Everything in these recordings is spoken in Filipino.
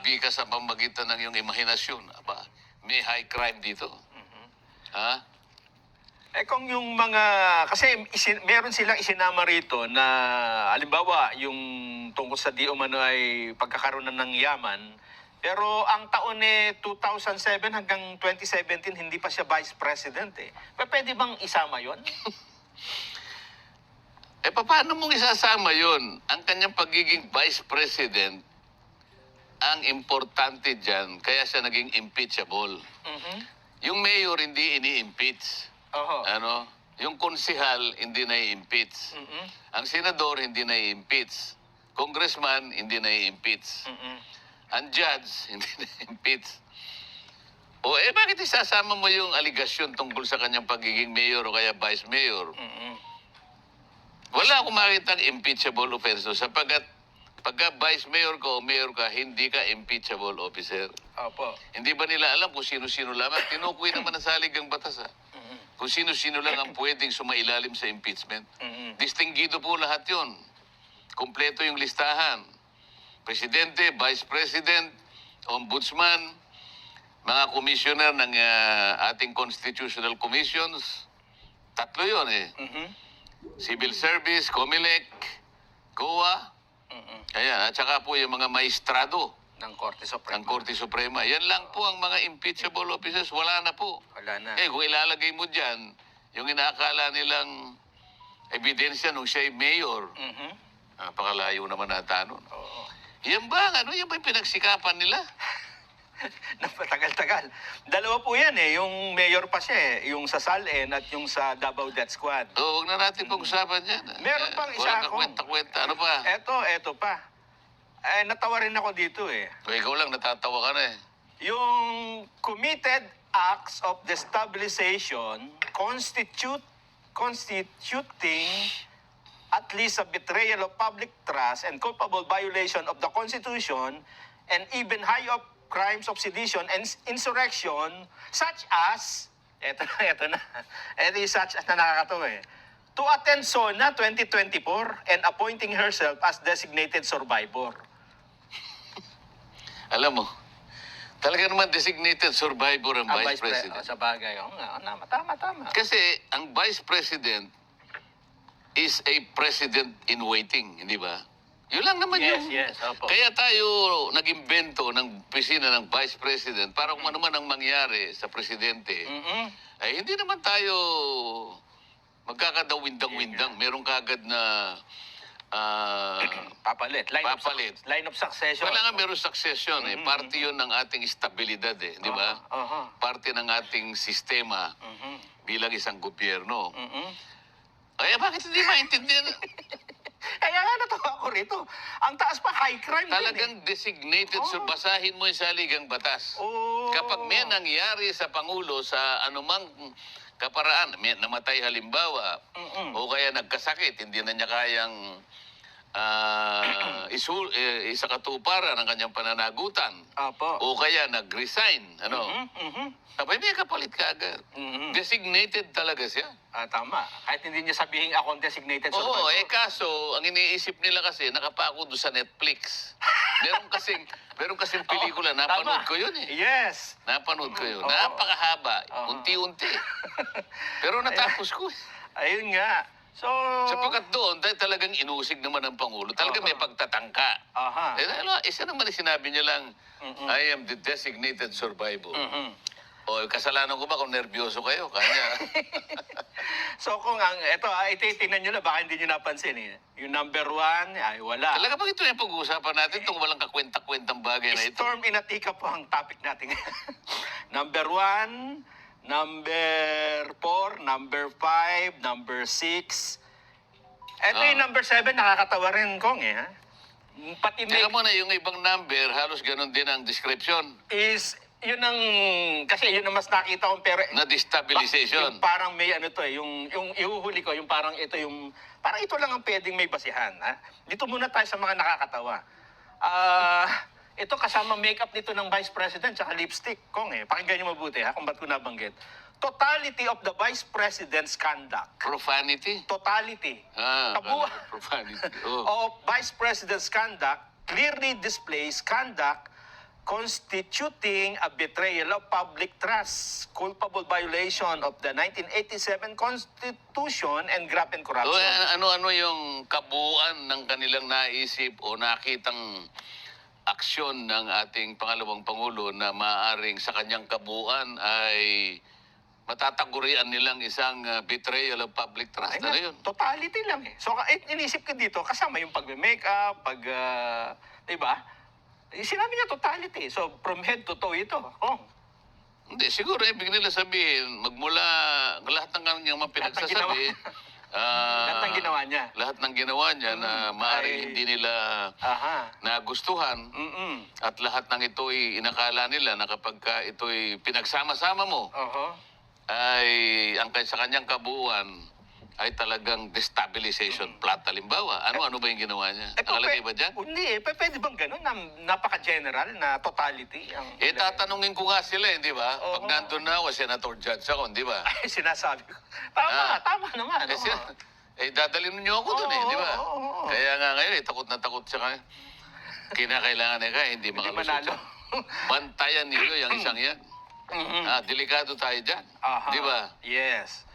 lumabi ka sa pamamagitan ng iyong imahinasyon. Aba, may high crime dito. Ha? Kung yung mga, kasi meron silang isinama rito na, halimbawa, yung tungkol sa di umano ay pagkakaroon na ng yaman, pero ang taon 2007 hanggang 2017, hindi pa siya vice president eh. Pwede bang isama yon? Paano mong isasama yon? Ang kanyang pagiging vice president, ang importante dyan, kaya siya naging impeachable. Yung mayor hindi ini-impeach. Ano? Yung konsehal hindi na-impeach. Ang senador hindi na-impeach. Congressman hindi na-impeach. Ang judge hindi na-impeach. Bakit isasama mo yung aligasyon tungkol sa kanyang pagiging mayor o kaya vice mayor? Wala akong makitang impeachable officer sapagkat pagka vice mayor ka o mayor ka, hindi ka impeachable officer. Opo. Hindi ba nila alam kung sino-sino lamang? Tinukoy naman ang saligang batas, ha? Kung sino-sino lang ang pwedeng sumailalim sa impeachment. Distinguido po lahat yon. Kompleto yung listahan. Presidente, Vice President, Ombudsman, mga commissioner ng ating constitutional commissions. Tatlo yon eh. Civil Service, COMELEC, COA. Ayan, at saka po yung mga maestrado Ng Korte Suprema. ng Korte Suprema. Yan lang po ang mga impeachable officers. Wala na po. Wala na. Kung ilalagay mo dyan, yung inaakala nilang ebidensya nung siya'y mayor, napakalayo naman nata nun. Oo. Yan ba? Yan ba yung pinagsikapan nila? Napatagal-tagal. Dalawa po yan eh. Yung mayor pa siya eh. Yung sa SALN at yung sa Davao Death Squad. Huwag na natin pag-usapan yan. Meron pang isa Walang akong- kakwenta-kwenta. Ano pa? Eto pa. Natawa rin ako dito eh. Ikaw lang, natatawa ka na eh. Yung committed acts of destabilization constituting at least a betrayal of public trust and culpable violation of the Constitution and even high of crimes of sedition and insurrection such as, eto na, eto yung such as na nakakatawa eh, to attend SONA 2024 and appointing herself as designated survivor. Alam mo, talaga naman designated survivor ang Vice President. Sa bagay, tama. Kasi ang Vice President is a president in waiting, hindi ba? Yun lang naman yung... Yes, opo. Kaya tayo nag-imbento ng opisina ng Vice President para kung ano man ang mangyari sa presidente, ay hindi naman tayo magkakadawindang-windang. Meron kagad na Papalit. Papalit. Line of succession. wala nga meron succession eh. Parte yun ng ating estabilidad eh, di ba? Parte ng ating sistema bilang isang gobyerno. Kaya bakit hindi maintindihan? Kaya nga natawa ako rito. Ang taas pa, high crime Talagang designated, so basahin mo yung saligang batas. Kapag may nangyari sa Pangulo sa anumang kaparaan, may namatay halimbawa, o kaya nagkasakit, hindi na niya kayang isakatuparan ang kanyang pananagutan, Opo. o kaya nag-resign, abay may kapalit ka agad. Designated talaga siya. Tama. Kahit hindi niya sabihin ako ang designated Oo, survivor. kaso, ang iniisip nila kasi, nakapako doon sa Netflix. Meron kasing pelikula, napanood Tama. ko yun eh. Yes. Napanood ko yun. Oo. Napakahaba, unti-unti. Pero natapos ko eh. Ayun nga. So... Sapagkat doon, dahil talagang inusig naman ng Pangulo, talagang may pagtatangka. Isa naman sinabi niya lang, I am the designated survivor. O, kasalanan ko ba kung nervyoso kayo? Kanya. So kung ito ititingnan nyo na, baka hindi nyo napansin eh. Yung number 1, ay wala. Talaga ba ito yung pag-uusapan natin itong walang kakwenta-kwentang bagay na ito? Storm in Atika po ang topic natin. Number 1, number 4, number 5, number 6. Ito yung number 7, nakakatawa rin, Kong eh. Pati Teka muna, yung ibang number, halos ganun din ang description. yun ang, kasi yun ang mas nakita kong pero... Na destabilization. Yung parang may ano to eh, yung ihuhuli ko, yung parang ito yung, parang ito lang ang pwedeng may basihan. Ha? Dito muna tayo sa mga nakakatawa. Ito kasama makeup nito ng Vice President tsaka lipstick, Kong eh. Pakinggan nyo mabuti ha, kung ba't ko nabanggit. Totality of the Vice President's conduct. Profanity? Totality. Profanity. Of Vice President's conduct clearly displays conduct constituting a betrayal of public trust, culpable violation of the 1987 Constitution, and graft and So, corruption. ano-ano yung kabuuan ng kanilang naisip o nakitang aksyon ng ating pangalawang Pangulo na maaaring sa kanyang kabuuan ay matatagurian nilang isang betrayal of public trust? Ano yun? Totality lang eh. So, inisip ko dito, kasama yung pag-makeup, diba? Sinabi niya totality. So, from head to toe ito. Oh. Hindi, siguro ibig nila sabihin, magmula lahat ng kanyang mga pinagsasabi, Lahat ng ginawa niya. lahat ng ginawa niya na maaaring Ay. hindi nila Aha. nagustuhan at lahat ng ito'y inakala nila na kapag ka ito'y pinagsama-sama mo, Oho. ay ang sa kanyang kabuuan ay talagang destabilization plot. Halimbawa, ano ba yung ginawa niya? Nakalagay ba dyan? Hindi eh. Pwede bang ganun? Napaka-general na totality? Ang Tatanungin ko nga sila, di ba? Oo. Pag nandun na ako, senator judge ako, di ba? Ay, sinasabi ko. Tama naman. Dadalhin niyo ako dun Oo, di ba? oo. Kaya nga ngayon, takot na takot siya kaya. Kinakailangan niya kaya, hindi Hindi makalusot manalo. siya. Bantayan niyo yung isang yan. Delikado tayo dyan. Aha. Di ba? Yes.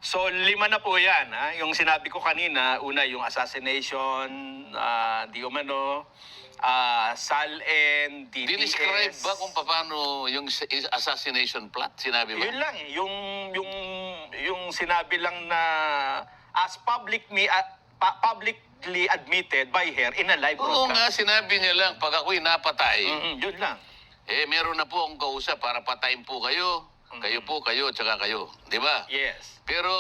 So, 5 na po yan. Ha? Yung sinabi ko kanina, una yung assassination, di umano, SALN, DDS. Dinescribe ba kung paano yung assassination plot? Sinabi ba? Yun lang eh. Yung sinabi lang na as publicly admitted by her in a live Oo nga, broadcast. sinabi niya lang, pag ako'y napatay, Yun lang. meron na po akong kausap para patayin po kayo. Kayo, tsaka kayo. Di ba? Yes. Pero,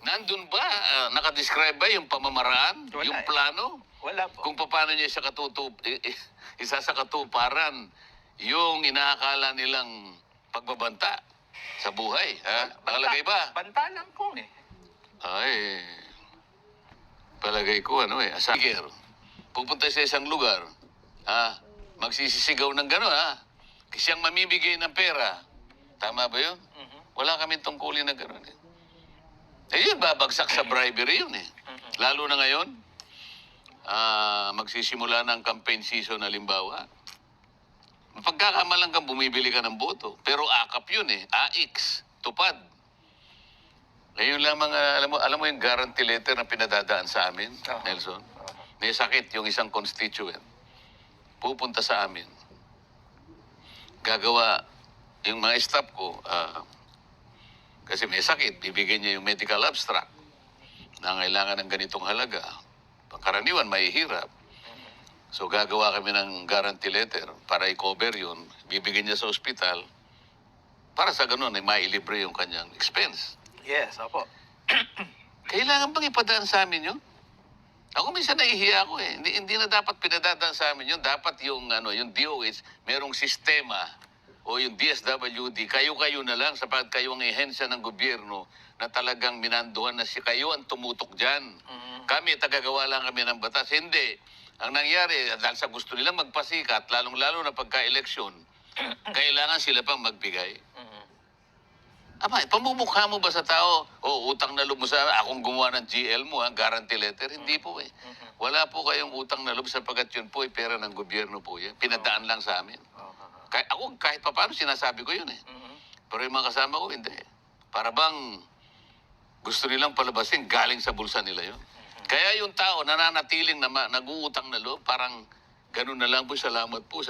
nandun ba, nakadescribe ba yung pamamaraan, Wala yung eh. plano? Wala po. Kung paano niya isa sa katuparan yung inaakala nilang pagbabanta sa buhay. Ha? Nakalagay ba? Banta lang po eh. Ay, palagay ko asager. Pupunta sa isang lugar, magsisisigaw ng gano'n, siyang mamimigay ng pera. Tama ba yun? Wala kami tungkulin na gano'n eh. Yun, babagsak sa bribery yun eh. Lalo na ngayon, magsisimula ng campaign season halimbawa. Pagkakamalang kang bumibili ka ng boto. Pero akap yun eh. AX. Tupad. Ngayon lamang, alam mo yung guarantee letter na pinadadaan sa amin, Nelson? May sakit yung isang constituent. Pupunta sa amin. Gagawa yung mga staff ko, kasi may sakit, bibigyan niya yung medical abstract na kailangan ng ganitong halaga. Pangkaraniwan, may hirap. So gagawa kami ng guarantee letter para i-cover yun. Bibigyan niya sa ospital para sa ganun ay mailibre yung kanyang expense. Yes, opo. Kailangan bang ipadaan sa amin yun? Ako minsan nahihiya ako eh. Hindi na dapat pinadadaan sa amin yun. Dapat yung DOH, merong sistema o yung DSWD, kayo-kayo na lang sapagkat kayo ang ehensya ng gobyerno na talagang minanduhan na kayo ang tumutok dyan. Kami, tagagawa lang kami ng batas. Hindi. Ang nangyari, dahil sa gusto nilang magpasikat, lalong-lalo na pagka-eleksyon, kailangan sila pang magbigay. Pamumukha mo ba sa tao, utang na loob mo sa akong gumawa ng GL mo, guarantee letter? Hindi po eh. Wala po kayong utang na loob sapagkat yun po ay pera ng gobyerno po yan. Pinadaan lang sa amin. Kahit pa paano sinasabi ko yun eh. Pero yung mga kasama ko, hindi. Para bang gusto nilang palabasin, galing sa bulsa nila yun. Kaya yung tao nananatiling na nag-uutang na loob, parang ganun na lang po, salamat po.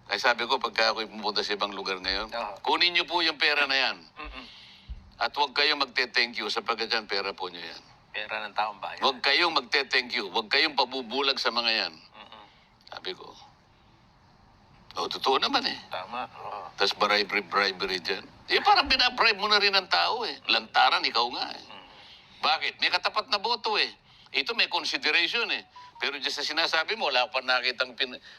Kaya sabi ko, pagka ako'y pumunta sa ibang lugar ngayon, kunin niyo po yung pera na yan. At huwag kayong magte-thank you sapagkat yan, pera po niyo yan. Pera ng taong bayan. Huwag kayong magte-thank you. Huwag kayong pabubulag sa mga yan. Sabi ko, totoo naman eh. Tama. Tapos bribery dyan. Parang binabribe mo na rin ang tao eh. Lantaran, ikaw nga eh. Bakit? May katapat na boto eh. Ito may consideration eh. Pero dyan sa sinasabi mo, wala pa nakitang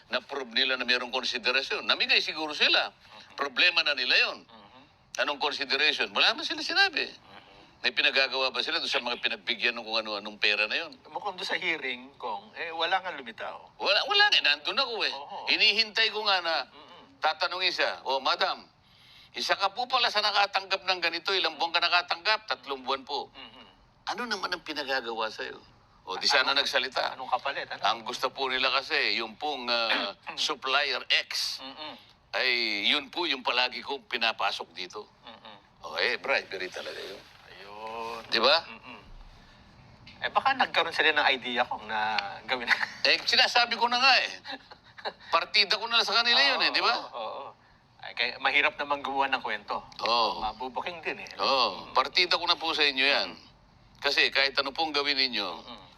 na-prove nila na mayroong consideration. Namigay siguro sila. Problema na nila yon. Anong consideration? Wala na sila sinabi. May pinagagawa ba sila doon sa mga pinagbigyan ng kung ano-anong pera na yon? Mukhang doon sa hearing, Kong, wala nga lumitaw. Wala nga. Nandun ako eh. Oo. Hinihintay ko nga na tatanungin siya, madam, isa ka po pala sa nakatanggap ng ganito, ilang buwan ka nakatanggap? 3 buwan po. Ano naman ang pinagagawa sa'yo? O di sana nagsalita. Anong kapalit? Ano? Ang gusto po nila kasi, yung pong supplier X, Mm-mm. ay yun po yung palagi kong pinapasok dito. Mm-mm. O bribery talaga yun. Ayun. Di ba? Mm-mm. Baka nagkaroon sila ng idea kung na gawin. Sinasabi ko na nga eh. Partida ko na lang sa kanila yun eh, di ba? Oo. Ay, kaya mahirap naman gumawa ng kwento. Oo. Mabubuking din eh. Oo. Partida ko na po sa inyo yan. Kasi kahit ano pong gawin ninyo,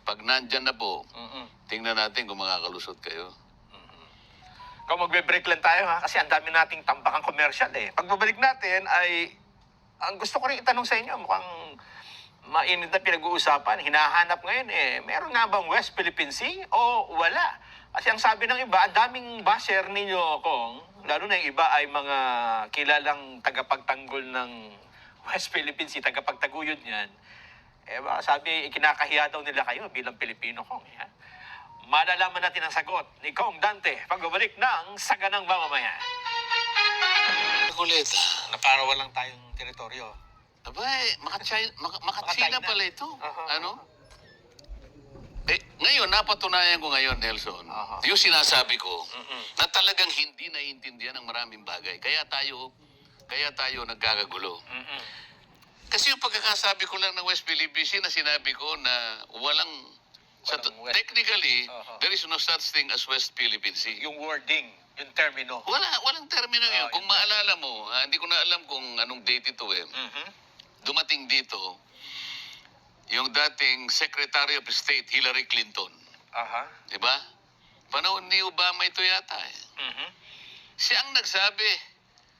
pag nandyan na po, Mm-mm. tingnan natin kung makakalusot kayo. Kung magbe-break lang tayo ha, kasi ang dami nating tampakang commercial eh. Pagbabalik natin ay, ang gusto ko rin itanong sa inyo, mukhang mainit na pinag-uusapan, hinahanap ngayon eh, meron nga bang West Philippine Sea o wala? Kasi ang sabi ng iba, ang daming basher ninyo kung, lalo na yung iba ay mga kilalang tagapagtanggol ng West Philippine Sea, tagapagtaguyod niyan. Baka sabi, ikinakahiya daw nila kayo bilang Pilipino kong. Malalaman natin ang sagot ni Kong Dante pagbabalik ng Saganang Mamamayan. Kulit. Na para walang tayong teritoryo. Abay, Makatsina China. pala ito. Aha. Ano? Ngayon, napatunayan ko ngayon, Nelson, Aha. yung sinasabi ko, Mm-mm. na talagang hindi naiintindihan ng maraming bagay. Kaya tayo nagkakagulo. Mm-mm. Kasi yung pagkakasabi ko lang ng West Philippine Sea na sinabi ko na walang West. technically, Aha. there is no such thing as West Philippine Sea. Yung wording, yung termino. Walang termino yun. Kung Yung maalala mo, hindi ko na alam kung anong date ito eh. Mhm. Dumating dito, yung dating Secretary of State, Hillary Clinton. Aha. Di ba? Panahon ni Obama ito yata eh. Mhm.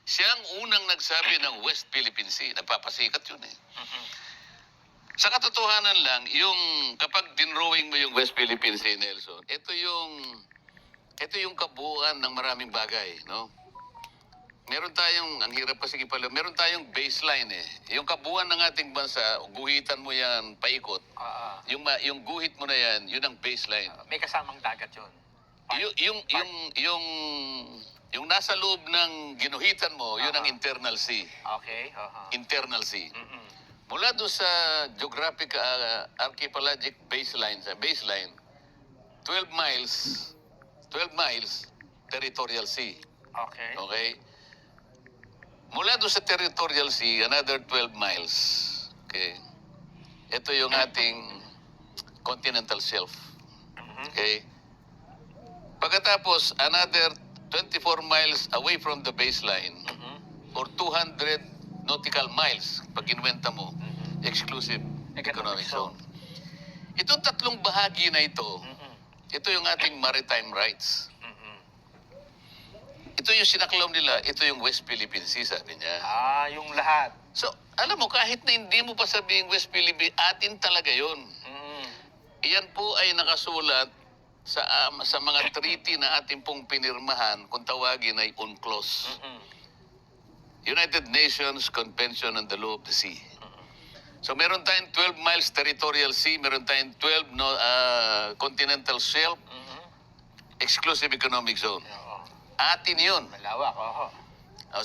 Siya ang unang nagsabi ng West Philippine Sea. Nagpapasikat yun eh. Mhm. Sa katotohanan lang, yung kapag dinrowing mo yung West Philippine Sea, Nelson, ito yung kabuuan ng maraming bagay, no? Ang hirap kasi meron tayong baseline eh. Yung kabuuan ng ating bansa, guhitan mo yan, paikot. Yung guhit mo na yan, yun ang baseline. May kasamang dagat yun. Yung nasa loob ng ginuhitan mo, yun ang internal sea. Okay. Aha. Internal sea. Mhm. Mula doon sa geographic archipelagic baseline, 12 miles territorial sea. Okay. Okay? Mula doon sa territorial sea, another 12 miles. Okay? Ito yung ating continental shelf. Mhm. Okay? Pagkatapos, another 24 miles away from the baseline, Mhm. or 200 nautical miles, pag kinuwenta mo, exclusive economic zone. Itong tatlong bahagi na ito, Mhm. ito yung ating maritime rights. Mhm. Ito yung sinaklaw nila, ito yung West Philippine Sea, sabi niya. Yung lahat. So, alam mo, kahit na hindi mo pa sabihin West Philippine, atin talaga yun. Mhm. Iyan po ay nakasulat sa mga treaty na ating pong pinirmahan, kung tawagin ay UNCLOS. Mhm. United Nations Convention on the Law of the Sea. So meron tayong 12 miles territorial sea, meron tayong 12 continental shelf, Mhm. exclusive economic zone. Oo. Atin yun. Malawak. Oo.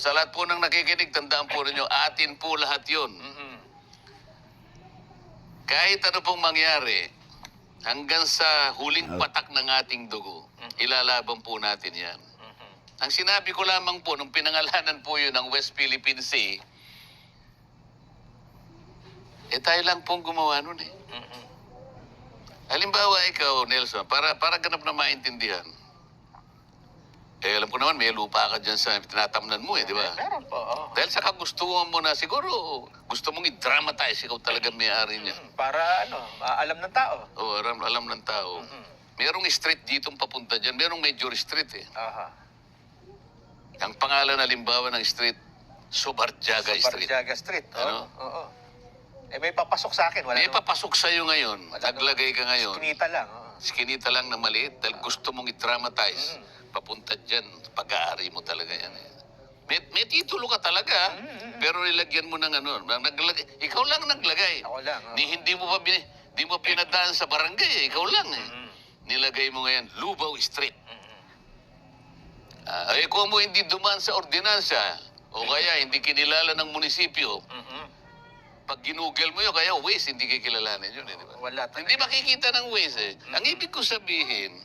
Sa lahat po ng nakikinig, tandaan po ninyo, atin po lahat yun. Mhm. Kahit ano pong mangyari, hanggang sa huling patak ng ating dugo, ilalaban po natin yan. Mhm. Ang sinabi ko lamang po, nung pinangalanan po yun ng West Philippine Sea, tayo lang pong gumawa nun eh. Mhm. Halimbawa ikaw, Nelson, para ganap na maintindihan. Alam ko naman, may lupa ka dyan sa tinatamnan mo di ba? Meron po. Oo. Dahil sa kagustuhan mo na, siguro, gusto mong i-dramatize, ikaw talaga may-ari niya. Para alam ng tao. Alam ng tao. Merong street dito papunta dyan, merong major street eh. Aha. Ang pangalan halimbawa ng street, Subarjaga Street. Parjaga Street. Ano? Oo. May papasok sa akin. Wala May naman. papasok sa'yo ngayon, naglagay ka ngayon. Kinita lang. Oo. Skinita lang na maliit dahil gusto mong i-dramatize. Papunta dyan, pag-aari mo talaga yan eh. May titulo ka talaga, pero nilagyan mo ng ikaw lang naglagay. Ako lang. Oo. Hindi mo pinadaan sa barangay, ikaw lang eh. Nilagay mo ngayon, Lubao Street. Kung mo hindi dumaan sa ordinansa, o kaya hindi kinilala ng munisipyo, Mhm. Pag ginugel mo yun, kaya Waze, hindi kikilalanin yun, di ba? Wala talaga. Hindi makikita ng Waze eh. Ang ibig ko sabihin,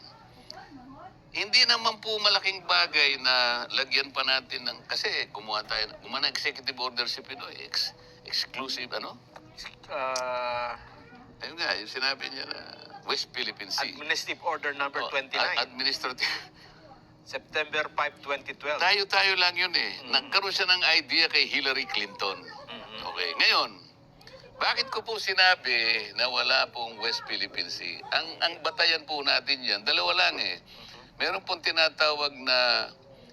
hindi naman po malaking bagay na lagyan pa natin ng... Kasi gumawa ng executive order si Pinoy. Exclusive, ano? Uh, Ayun nga, yung sinabi niya na West Philippine Sea. Administrative Order number Oh, 29, administrative. September 5, 2012. Tayo-tayo lang yun eh. Nagkaroon siya ng idea kay Hillary Clinton. Okay, ngayon, bakit ko po sinabi na wala pong West Philippine Sea? Ang batayan po natin yan, dalawa lang eh. Meron pong tinatawag na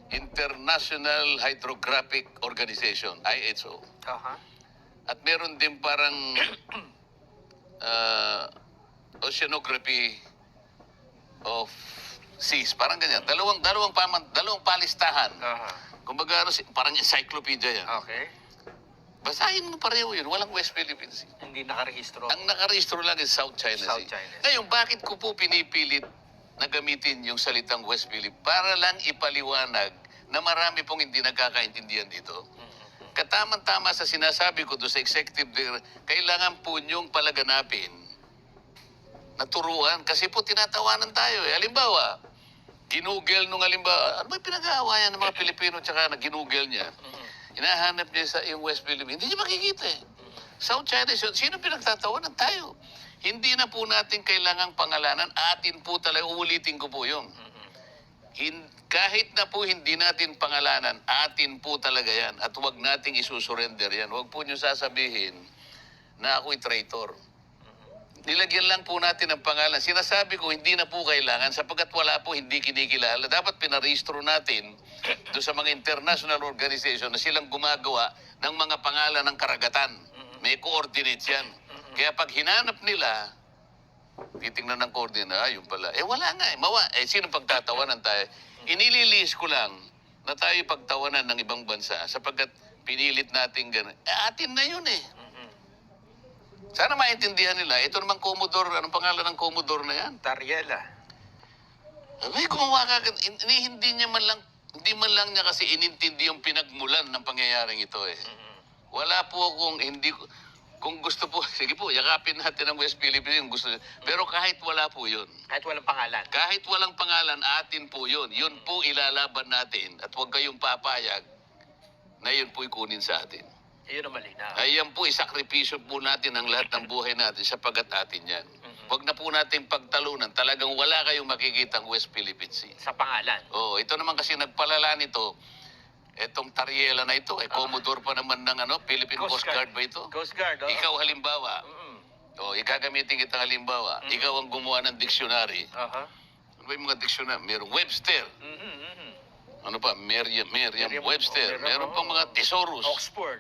International Hydrographic Organization, IHO. Aha. At meron din parang Oceanography of Seas. Parang ganyan. Dalawang palistahan. Aha. Kumbaga, parang encyclopedia yan. Okay. Basahin mo pareho yun. Walang West Philippine Sea. Hindi nakarehistro. Ang nakarehistro lang is South China South Sea. China Sea. Ngayon, bakit ko po pinipilit na gamitin yung salitang West Philippine? Para lang ipaliwanag na marami pong hindi nagkakaintindihan dito. Kataman-tama sa sinasabi ko doon sa executive director, kailangan po niyong palaganapin na turuan. Kasi po tinatawanan tayo eh. Halimbawa, ginugel nung halimbawa, ano ba yung pinag-aawayan ng mga Pilipino tsaka na ginugel niya? Hinahanap niya sa yung West Philippines. Hindi niya makikita eh. South China Sea, sino pinagtatawanan tayo? Hindi na po natin kailangang pangalanan. Atin po talaga, uulitin ko po yun. Kahit na po hindi natin pangalanan, atin po talaga yan. At huwag nating isusurrender yan. Huwag po nyo sasabihin na ako'y traitor. Nilagyan lang po natin ang pangalan. Sinasabi ko, hindi na po kailangan sapagkat wala po hindi kinikilala. Dapat pinarehistro natin doon sa mga international organization na silang gumagawa ng mga pangalan ng karagatan. May coordinates yan. Kaya pag hinanap nila, titingnan ng coordinate, yun pala. Wala nga eh. Sino pagtatawanan tayo? Inililis ko lang na tayo pagtawanan ng ibang bansa sapagkat pinilit natin gano'n. Atin na yun eh. Sana maintindihan nila. Ito naman Commodore, anong pangalan ng Commodore na yan? Tariela. Ay, gumawa ka. Hindi man lang niya kasi inintindi yung pinagmulan ng pangyayaring ito eh. Wala po akong, kung gusto po, sige po, yakapin natin ang West Philippines yung gusto niya. Pero kahit wala po yun. Kahit walang pangalan. Kahit walang pangalan, atin po yun. Yun po ilalaban natin. At huwag kayong papayag na yun po ikunin sa atin. Iyon ang malinaw. Ayan po, isakripisyo po natin ang lahat ng buhay natin sapagat atin yan. Huwag na po natin pagtalunan. Talagang wala kayong makikitang West Philippine Sea. Sa pangalan. Ito naman kasi nagpalala nito. Etong Tariela na ito, Commodore pa naman ng Philippine Coast Guard ba ito? Coast Guard, oh. Ikaw halimbawa, ikagamitin kitang halimbawa, ikaw ang gumawa ng dictionary. Aha. Ano ba yung mga dictionary? Merong Webster. Ano pa? Merriam-Webster. Meron pang mga thesaurus. Oxford.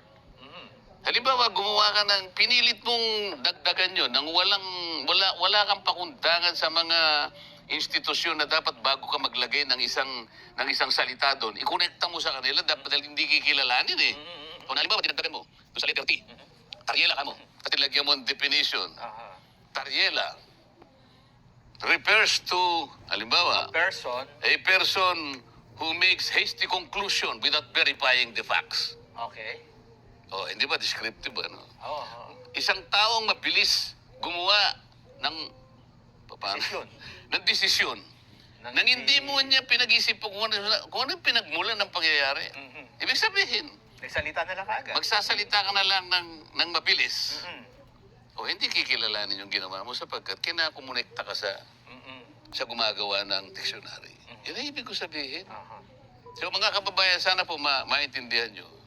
Halimbawa, gumawa ka ng, pinilit mong dagdagan yun, nang wala kang pakundangan sa mga institusyon na dapat bago ka maglagay ng isang salita doon, i-connecta mo sa kanila, dapat hindi kikilalanin eh. Kung halimbawa, dinagdagan mo, doon sa letter T, Tariela ka mo, at ilagyan mo ang definition. Tariela refers to, halimbawa, a person who makes hasty conclusion without verifying the facts. Okay. Hindi ba descriptive ano? Oo. Isang taong mabilis gumawa ng Desisyon. ng desisyon. Nang hindi mo niya pinag-isip kung ano yung pinagmulan ng pangyayari. Ibig sabihin, Nagsalita na lang kaagad. magsasalita ka na lang ng mabilis. Hindi kikilalanin yung ginawa mo sapagkat kinakomunekta ka sa gumagawa ng dictionary. Yan ang ibig ko sabihin. So mga kababayan, sana po maintindihan nyo.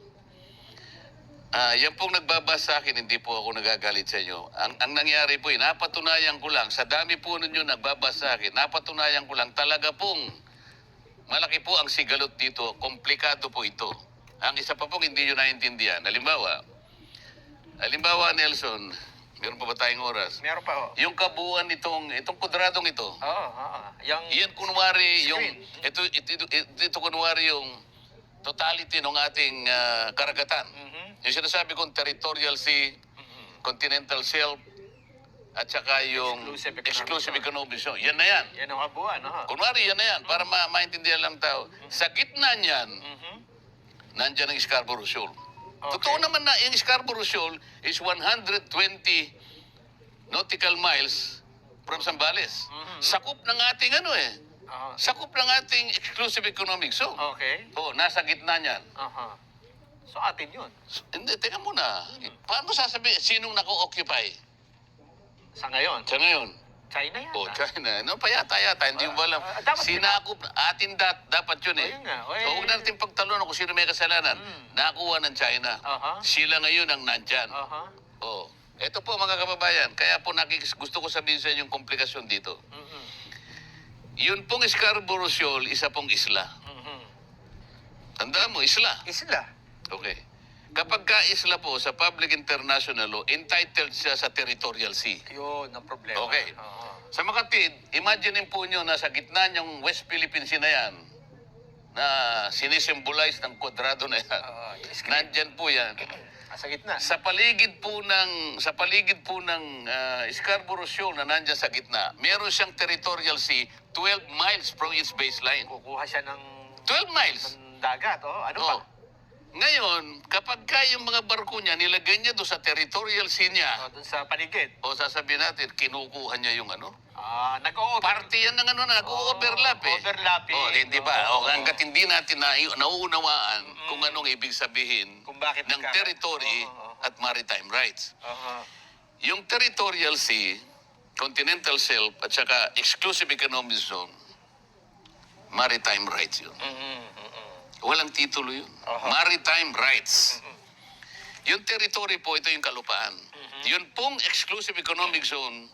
Yan pong nagbabasa sa akin, hindi po ako nagagalit sa inyo. Ang nangyari po, napatunayan ko lang, sa dami po ninyo nagbabasa sa akin, napatunayan ko lang, talaga pong malaki po ang sigalot dito, komplikado po ito. Ang isa pa pong hindi nyo naintindihan. Halimbawa, Nelson, meron pa ba tayong oras? Meron pa, ho. Yung kabuuan itong kwadradong ito, Oo. yan kunwari Screen. ito kunwari yung totality ng ating karagatan. Yung sinasabi kong territorial sea, continental shelf, at saka yung exclusive economic zone. Yan na yan. Yan ang kabuuan, ha? Kunwari, yan na yan. Para maintindihan lang tao. Sa gitna niyan, nandyan ang Scarborough Shoal. Totoo naman na yung Scarborough Shoal is 120 nautical miles from Zambales. Sakop ng ating sakop ng ating exclusive economic zone. Okay. Nasa gitna niyan. Aha. So atin yun. Hindi, teka muna. Paano sasabihin, sinong nako-occupy? Sa ngayon, Sa ngayon? China yan. China. Ano pa yata, hindi mo alam. dapat Sinakop, atin dapat yun eh. Ayun nga. Huwag natin pagtalunan kung sino may kasalanan. Nakuha ng China. Aha. Sila ngayon ang nandyan. Aha. Ito po mga kababayan, kaya po gusto ko sabihin sa inyo yung komplikasyon dito. Yun pong Scarborough Shoal, isa pong isla. Tandaan mo, isla. Isla. Okay. Kapag ka isla po sa public international law, entitled siya sa territorial sea. Yun ang problema. Okay. Oo. Sa Makatid, imaginein po nyo na sa gitna niyang West Philippine Sea na yan, na sinisimbolize ng kwadrado na yan. Yung screen. Nandyan po yan. Sa gitna. Sa paligid po ng Scarborough Shoal na nandyan sa gitna, meron siyang territorial sea 12 miles from its baseline. Kukuha siya ng 12 miles. dagat. Ano pa? Ngayon, kapag yung mga barko niya, nilagay niya doon sa territorial sea niya, Doon sa paligid. sasabihin natin, kinukuha niya yung Nag-o-over. party yan ng nag-overlap eh. Overlapping. Di ba? Hanggat hindi natin nauunawaan kung anong ibig sabihin Kung bakit ng territory at maritime rights. Yung territorial sea, continental shelf, at saka exclusive economic zone, maritime rights yun. Walang titulo yun. Maritime rights. Yung territory po, ito yung kalupaan. Yun pong exclusive economic zone,